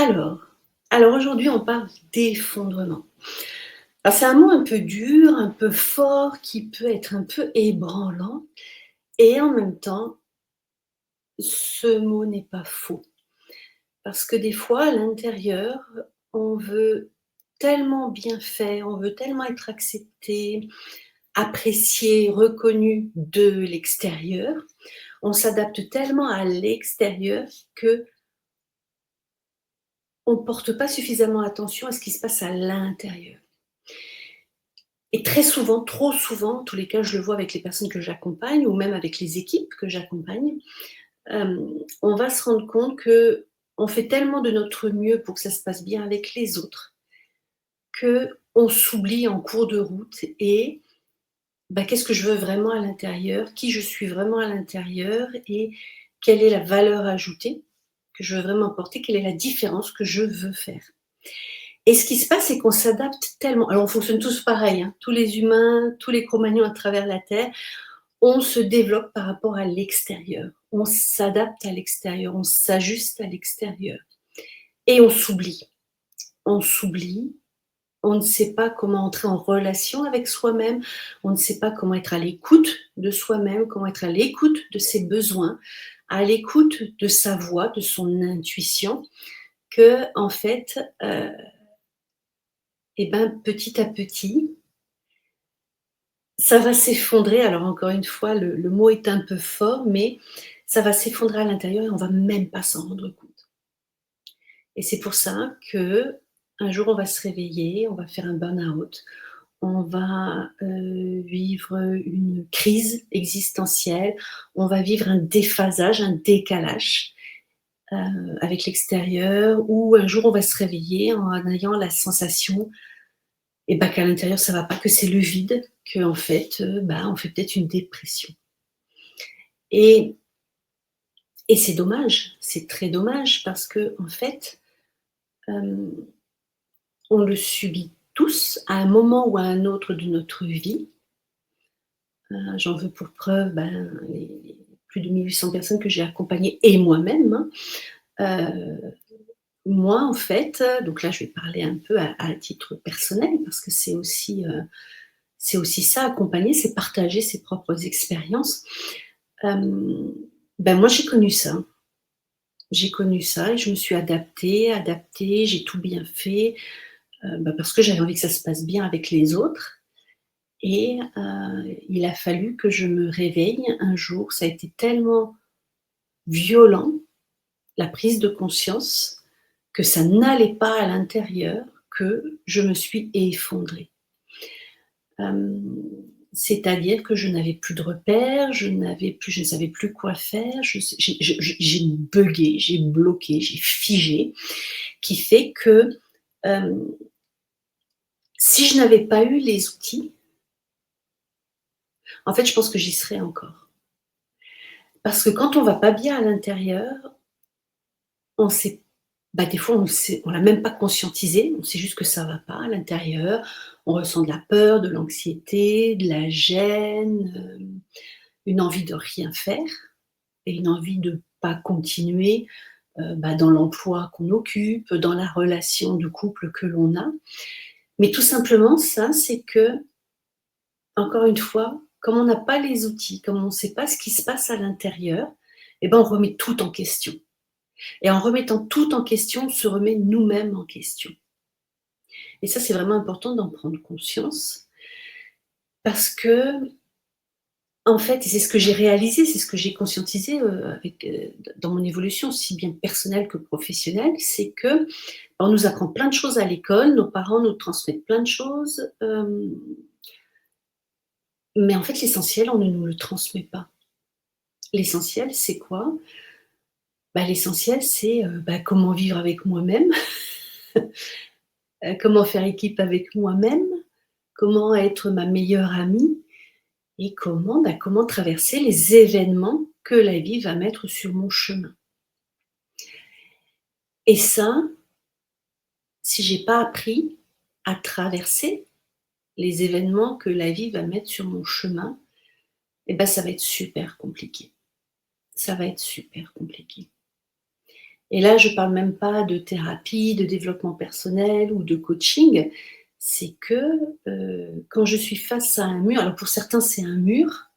Alors alors aujourd'hui, on parle d'effondrement. Alors c'est un mot un peu dur, un peu fort, qui peut être un peu ébranlant et en même temps, ce mot n'est pas faux. Parce que des fois, à l'intérieur, on veut tellement bien faire, on veut tellement être accepté, apprécié, reconnu de l'extérieur. On s'adapte tellement à l'extérieur qu'on ne porte pas suffisamment attention à ce qui se passe à l'intérieur. Et très souvent, trop souvent, en tous les cas, je le vois avec les personnes que j'accompagne ou même avec les équipes que j'accompagne, on va se rendre compte qu'on fait tellement de notre mieux pour que ça se passe bien avec les autres, qu'on s'oublie en cours de route et bah, qu'est-ce que je veux vraiment à l'intérieur? Qui je suis vraiment à l'intérieur? Et quelle est la valeur ajoutée que je veux vraiment apporter? Quelle est la différence que je veux faire? Et ce qui se passe, c'est qu'on s'adapte tellement, alors on fonctionne tous pareil, hein, tous les humains, tous les Cro-Magnons à travers la terre, on se développe par rapport à l'extérieur. On s'adapte à l'extérieur, on s'ajuste à l'extérieur et on s'oublie. On s'oublie, on ne sait pas comment entrer en relation avec soi-même, on ne sait pas comment être à l'écoute de soi-même, comment être à l'écoute de ses besoins, à l'écoute de sa voix, de son intuition, qu'en fait, et ben, petit à petit, ça va s'effondrer. Alors encore une fois, le mot est un peu fort, mais ça va s'effondrer à l'intérieur et on va même pas s'en rendre compte. Et c'est pour ça qu'un jour on va se réveiller, on va faire un burn-out, on va, vivre une crise existentielle, on va vivre un déphasage, un décalage, avec l'extérieur ou un jour on va se réveiller en ayant la sensation et bah, qu'à l'intérieur ça va pas, que c'est le vide, qu'en fait, bah, on fait peut-être une dépression. Et c'est dommage, c'est très dommage parce qu'en fait, hem, on le subit tous à un moment ou à un autre de notre vie. J'en veux pour preuve, ben, les plus de 1 800 personnes que j'ai accompagnées et moi-même, hein. Heu, Moi, en fait, donc là, je vais parler un peu à titre personnel parce que c'est aussi ça, accompagner, c'est partager ses propres expériences. Hem, moi, j'ai connu ça. J'ai connu ça et je me suis adaptée, j'ai tout bien fait, parce que j'avais envie que ça se passe bien avec les autres et il a fallu que je me réveille un jour. Ça a été tellement violent, la prise de conscience, que ça n'allait pas à l'intérieur, que je me suis effondrée. Hem, C'est-à-dire que je n'avais plus de repères, je ne savais plus quoi faire, j'ai buggé, j'ai bloqué, j'ai figé, qui fait que, hem, si je n'avais pas eu les outils, en fait, je pense que j'y serais encore. Parce que quand on va pas bien à l'intérieur, on sait bah, des fois, on l'a même pas conscientisé, on sait juste que ça va pas à l'intérieur. On ressent de la peur, de l'anxiété, de la gêne, une envie de rien faire et une envie de pas continuer, dans l'emploi qu'on occupe, dans la relation de couple que l'on a. Mais tout simplement ça, c'est que, encore une fois, comme on n'a pas les outils, comme on ne sait pas ce qui se passe à l'intérieur, et ben, on remet tout en question. Et en remettant tout en question, on se remet nous-mêmes en question. Et ça, c'est vraiment important d'en prendre conscience parce qu'en fait, et c'est ce que j'ai réalisé, c'est ce que j'ai conscientisé, dans mon évolution, aussi bien personnelle que professionnelle, c'est qu'on nous apprend plein de choses à l'école, nos parents nous transmettent plein de choses, mais en fait, l'essentiel, on ne nous le transmet pas. L'essentiel, c'est quoi? Bah, l'essentiel, c'est, comment vivre avec moi-même, comment faire équipe avec moi-même, comment être ma meilleure amie et comment traverser les événements que la vie va mettre sur mon chemin. Et ça, si j'ai pas appris à traverser les événements que la vie va mettre sur mon chemin, et ben ça va être super compliqué. Ça va être super compliqué. Et là, je parle même pas de thérapie, de développement personnel ou de coaching. C'est que, quand je suis face à un mur, alors pour certains, c'est un mur,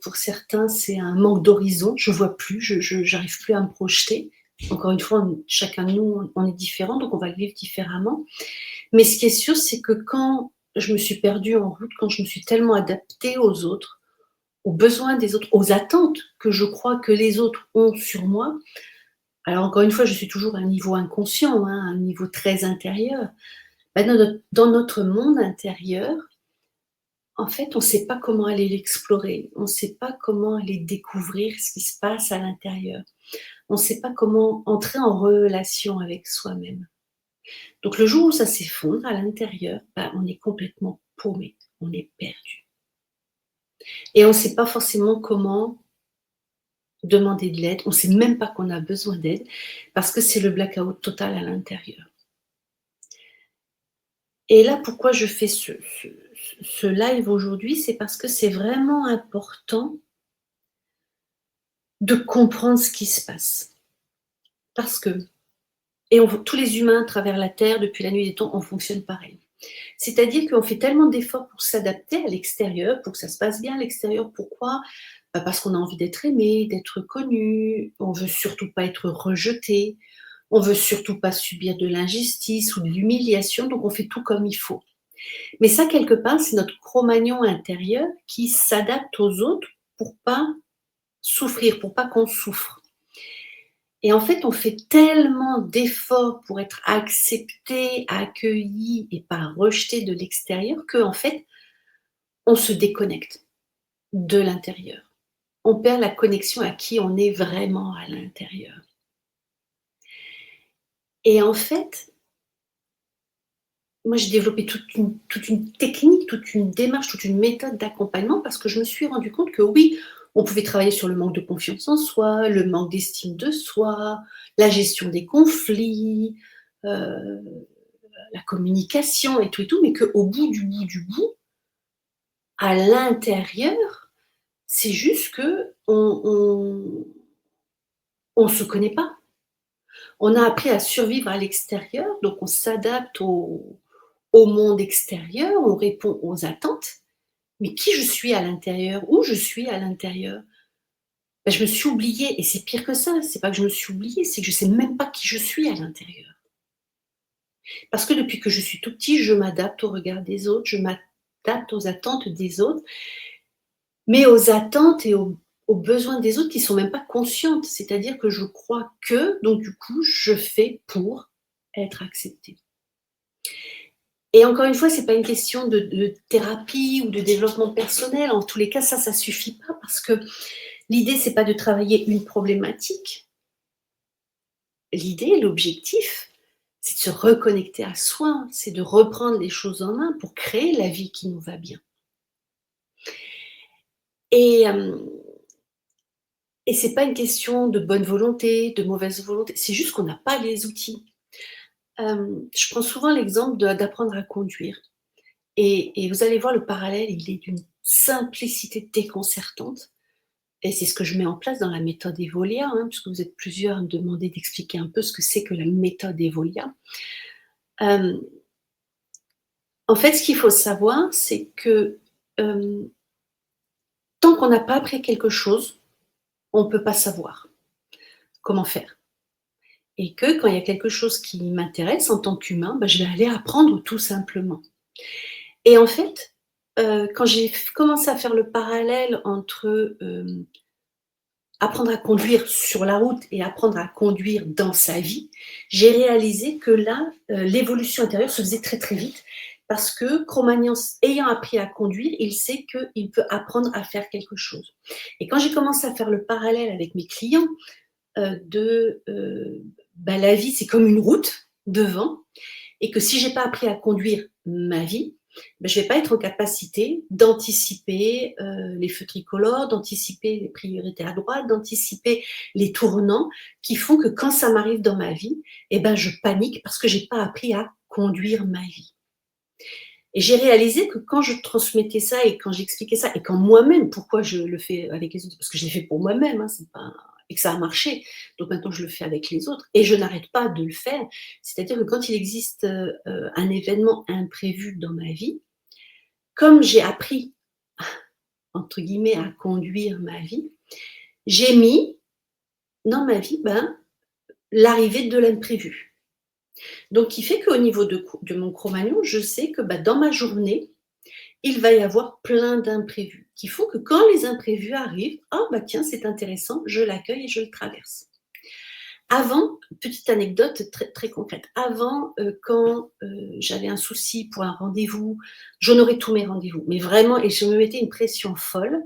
pour certains, c'est un manque d'horizon. Je vois plus, je j'arrive plus à me projeter. Encore une fois, chacun de nous, on est différent, donc on va le vivre différemment. Mais ce qui est sûr, c'est que quand je me suis perdue en route, quand je me suis tellement adaptée aux autres, aux besoins des autres, aux attentes que je crois que les autres ont sur moi, alors encore une fois, je suis toujours à un niveau inconscient, hein, un niveau très intérieur. Bah, dans notre monde intérieur, en fait, on ne sait pas comment aller l'explorer, on ne sait pas comment aller découvrir ce qui se passe à l'intérieur. On ne sait pas comment entrer en relation avec soi-même. Donc le jour où ça s'effondre à l'intérieur, bah, on est complètement paumé, on est perdu. Et on ne sait pas forcément comment demander de l'aide, on ne sait même pas qu'on a besoin d'aide, parce que c'est le blackout total à l'intérieur. Et là, pourquoi je fais ce live aujourd'hui, c'est parce que c'est vraiment important de comprendre ce qui se passe. Parce que tous les humains à travers la Terre, depuis la nuit des temps, on fonctionne pareil. C'est-à-dire qu'on fait tellement d'efforts pour s'adapter à l'extérieur, pour que ça se passe bien à l'extérieur. Pourquoi? Bah, parce qu'on a envie d'être aimé, d'être connu, on veut surtout pas être rejeté, on veut surtout pas subir de l'injustice ou de l'humiliation, donc on fait tout comme il faut. Mais ça, quelque part, c'est notre Cro-Magnon intérieur qui s'adapte aux autres pour pas souffrir, pour pas qu'on souffre. Et en fait, on fait tellement d'efforts pour être accepté, accueilli et pas rejeté de l'extérieur qu'en fait, on se déconnecte de l'intérieur. On perd la connexion à qui on est vraiment à l'intérieur. Et en fait, moi, j'ai développé toute une technique, toute une démarche, toute une méthode d'accompagnement parce que je me suis rendu compte que oui, on pouvait travailler sur le manque de confiance en soi, le manque d'estime de soi, la gestion des conflits, heu, la communication et tout, mais qu'au bout du bout du bout, à l'intérieur, c'est juste qu'on se connaît pas. On a appris à survivre à l'extérieur, donc on s'adapte au monde extérieur, on répond aux attentes, mais qui je suis à l'intérieur? Où je suis à l'intérieur? Bah, je me suis oubliée et c'est pire que ça, c'est pas que je me suis oubliée, c'est que je sais même pas qui je suis à l'intérieur. Parce que depuis que je suis tout petit, je m'adapte au regard des autres, je m'adapte aux attentes des autres, mais aux attentes et aux besoins des autres qui sont même pas conscientes. C'est-à-dire que je crois que, donc du coup, je fais pour être acceptée. Et encore une fois, c'est pas une question de thérapie ou de développement personnel. En tous les cas, ça suffit pas parce que l'idée, c'est pas de travailler une problématique. L'idée, l'objectif, c'est de se reconnecter à soi, c'est de reprendre les choses en main pour créer la vie qui nous va bien. Et c'est pas une question de bonne volonté, de mauvaise volonté, c'est juste qu'on n'a pas les outils. Je prends souvent l'exemple d'apprendre à conduire et vous allez voir le parallèle, il est d'une simplicité déconcertante et c'est ce que je mets en place dans la méthode Evolia, hein, puisque vous êtes plusieurs à me demander d'expliquer un peu ce que c'est que la méthode Evolia. Hem, En fait, ce qu'il faut savoir, c'est que, hem, tant qu'on n'a pas appris quelque chose, on ne peut pas savoir comment faire et que quand il y a quelque chose qui m'intéresse en tant qu'humain, bah, je vais aller apprendre tout simplement. Et en fait, quand j'ai commencé à faire le parallèle entre, apprendre à conduire sur la route et apprendre à conduire dans sa vie, j'ai réalisé que là, l'évolution intérieure se faisait très, très vite parce que Cro-Magnon ayant appris à conduire, il sait qu'il peut apprendre à faire quelque chose. Et quand j'ai commencé à faire le parallèle avec mes clients, bah, la vie, c'est comme une route devant et que si j'ai pas appris à conduire ma vie, bah, je vais pas être en capacité d'anticiper, les feux tricolores, d'anticiper les priorités à droite, d'anticiper les tournants qui font que quand ça m'arrive dans ma vie et ben, je panique parce que j'ai pas appris à conduire ma vie. Et j'ai réalisé que quand je transmettais ça et quand j'expliquais ça et quand moi-même, pourquoi je le fais avec les autres? Parce que je l'ai fait pour moi-même, hein, c'est pas et que ça a marché. Donc maintenant, je le fais avec les autres et je n'arrête pas de le faire. C'est-à-dire que quand il existe, un événement imprévu dans ma vie, comme j'ai appris, entre guillemets, «à conduire ma vie», j'ai mis dans ma vie, ben, l'arrivée de l'imprévu. Donc qui fait qu'au niveau de mon Cro-Magnon, je sais que, bah, dans ma journée, il va y avoir plein d'imprévus, qui font que quand les imprévus arrivent, «Ah bah tiens, c'est intéressant», je l'accueille et je le traverse. Avant, petite anecdote très, très concrète, avant, quand, j'avais un souci pour un rendez-vous, j'honorais tous mes rendez-vous, mais vraiment et je me mettais une pression folle,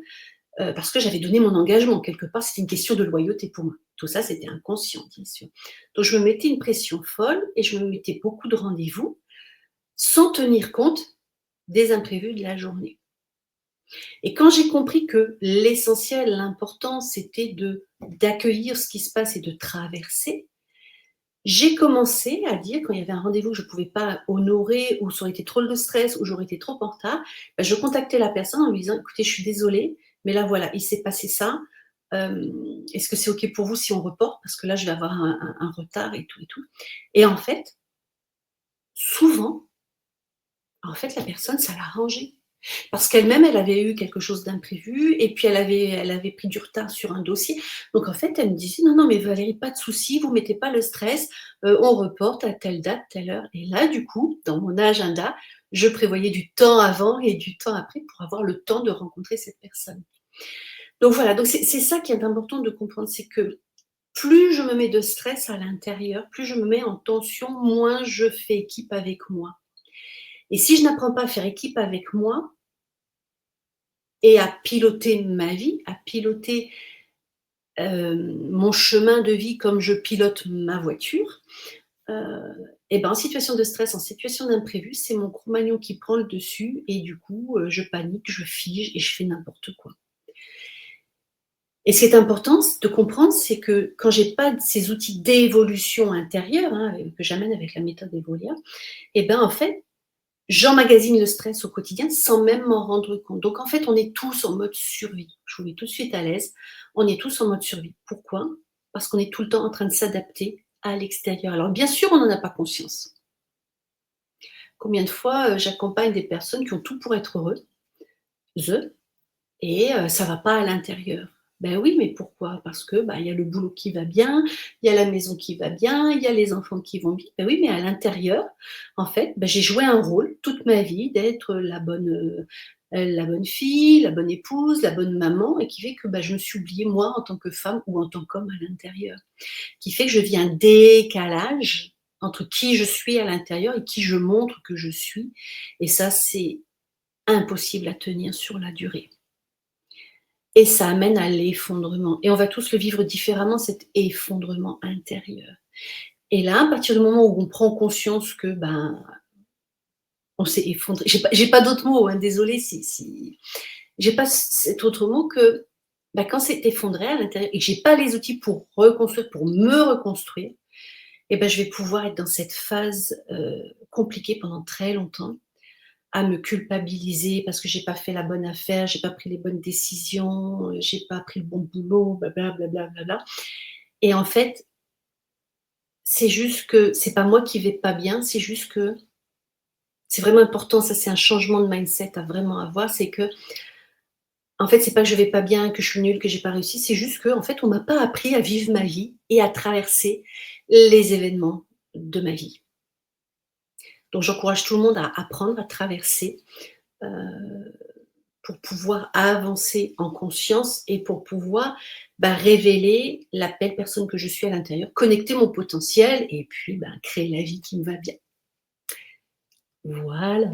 parce que j'avais donné mon engagement. Quelque part, c'était une question de loyauté pour moi. Tout ça, c'était inconscient, bien sûr. Donc je me mettais une pression folle et je me mettais beaucoup de rendez-vous, sans tenir compte des imprévus de la journée. Et quand j'ai compris que l'essentiel, l'important, c'était d'accueillir ce qui se passe et de traverser, j'ai commencé à dire quand il y avait un rendez-vous que je ne pouvais pas honorer ou ça aurait été trop de stress ou j'aurais été trop en retard, bah, je contactais la personne en lui disant: «Écoutez, je suis désolée, mais là voilà, il s'est passé ça, est-ce que c'est OK pour vous si on reporte? Parce que là, je vais avoir un retard et tout et tout». Et en fait, souvent, en fait, la personne, ça l'a arrangé. Parce qu'elle-même, elle avait eu quelque chose d'imprévu et puis elle avait pris du retard sur un dossier. Donc en fait, elle me disait: «Non, non, mais Valérie, pas de souci, vous mettez pas le stress, on reporte à telle date, telle heure». Et là, du coup, dans mon agenda, je prévoyais du temps avant et du temps après pour avoir le temps de rencontrer cette personne. Donc voilà, donc c'est ça qui est important de comprendre, c'est que plus je me mets de stress à l'intérieur, plus je me mets en tension, moins je fais équipe avec moi. Et si je n'apprends pas à faire équipe avec moi, et à piloter ma vie, à piloter, mon chemin de vie comme je pilote ma voiture, heu et ben, en situation de stress, en situation d'imprévu, c'est mon Cro-Magnon qui prend le dessus et du coup, je panique, je fige et je fais n'importe quoi. Et ce qui est important de comprendre, c'est que quand j'ai pas ces outils d'évolution intérieure, hein, que j'amène avec la méthode Evolia, et ben, en fait, j'emmagasine le stress au quotidien sans même m'en rendre compte. Donc en fait, on est tous en mode survie. Je vous mets tout de suite à l'aise. On est tous en mode survie. Pourquoi? Parce qu'on est tout le temps en train de s'adapter à l'extérieur. Alors bien sûr, on n'en a pas conscience. Combien de fois, j'accompagne des personnes qui ont tout pour être heureuses et ça va pas à l'intérieur. Ben oui, mais pourquoi? Parce que, bah, il y a le boulot qui va bien, il y a la maison qui va bien, il y a les enfants qui vont bien. Ben oui, mais à l'intérieur, en fait, bah, j'ai joué un rôle toute ma vie d'être la bonne fille, la bonne épouse, la bonne maman et qui fait que, bah, je me suis oubliée moi en tant que femme ou en tant qu'homme à l'intérieur. Qui fait que je vis un décalage entre qui je suis à l'intérieur et qui je montre que je suis et ça, c'est impossible à tenir sur la durée. Et ça amène à l'effondrement et on va tous le vivre différemment, cet effondrement intérieur. Et là, à partir du moment où on prend conscience que, ben, on s'est effondré, j'ai pas d'autres mots, hein, désolée si j'ai pas cet autre mot que, bah, quand c'est effondré à l'intérieur et que j'ai pas les outils pour reconstruire, pour me reconstruire, et ben, je vais pouvoir être dans cette phase, compliquée pendant très longtemps, à me culpabiliser parce que j'ai pas fait la bonne affaire, j'ai pas pris les bonnes décisions, j'ai pas pris le bon boulot, bla. Et en fait, c'est juste que c'est pas moi qui vais pas bien, c'est juste que c'est vraiment important, ça c'est un changement de mindset à vraiment avoir, c'est que en fait, c'est pas que je vais pas bien, que je suis nulle, que j'ai pas réussi, c'est juste qu'en fait, on m'a pas appris à vivre ma vie et à traverser les événements de ma vie. Donc j'encourage tout le monde à apprendre à traverser, heu pour pouvoir avancer en conscience et pour pouvoir, bah, révéler la belle personne que je suis à l'intérieur, connecter mon potentiel et puis, ben, créer la vie qui me va bien. Voilà.